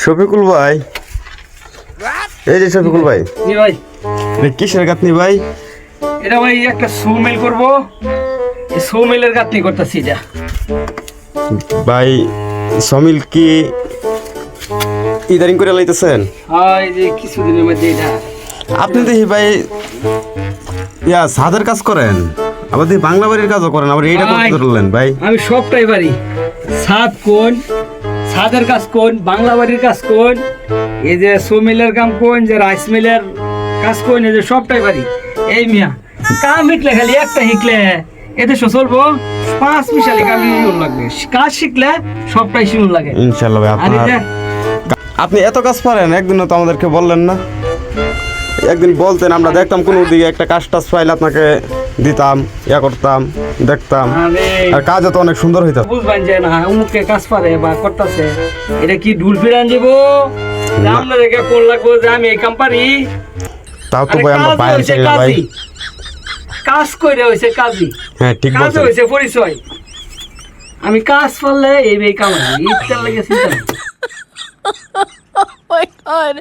শফিকুল ভাই, এই যে শফিকুল ভাই, জি ভাই, কিসের গাঁথনি ভাই? এটা ভাই একটা সৌমিল করব, এই সৌমিলের গাঁথনি করতেছি এটা ভাই। সমিল কি ইদারিং করে লাইতেছেন? এই যে কিছুদিনের মধ্যে এটা আপনি দেখি ভাই ছাদের কাজ করেন, আবার দেখি বাংলা বাড়ির কাজও করেন, আবার এইটা করতে ধরলেন ভাই। আমি সবটাই পারি। ছাদ কোন, ছাদের কাজ কোন, বাংলা বাড়ির কাজ কোন, এই যে সৌমিলের কাম কোন, যে রাইস মিলের কাজ কোন, এই যে সবটাই পারি। এই মিয়া কাম শিখলে খালি একটা শিখলে এদেশে চলবো, 5 মিশালি কাম শিখুন লাগবে। কাজ শিখলে সবটাই শিখুন লাগে ইনশাআল্লাহ ভাই। আর এই যে আপনি এত কাজ পারেন, একদিনও তো আমাদেরকে বললেন না। একদিন বলতেন, আমরা দেখতাম কোনো দিকে একটা কাজ টাজ পাইলে আপনাকে দিতাম, করতাম, দেখতাম, আর কাজও তো অনেক সুন্দর হইতো। বুঝবেন যে না অমুকে কাজ পারে বা করতেছে, এটা কি ঢুল ফিরান যাবো আমরা রেখে কোন লাগবো যে আমি এই কাম পারি। তাও তো ভাই আমরা বাইরে ছিলাম ভাই। কাজ কইরা হইছে কাজী, হ্যাঁ ঠিক কাজ বলছেন। হইছে পরিচয়। আমি কাজ পারলে এই কাম ইচ্ছা লাগে চিন্তা নাই। Oh my god.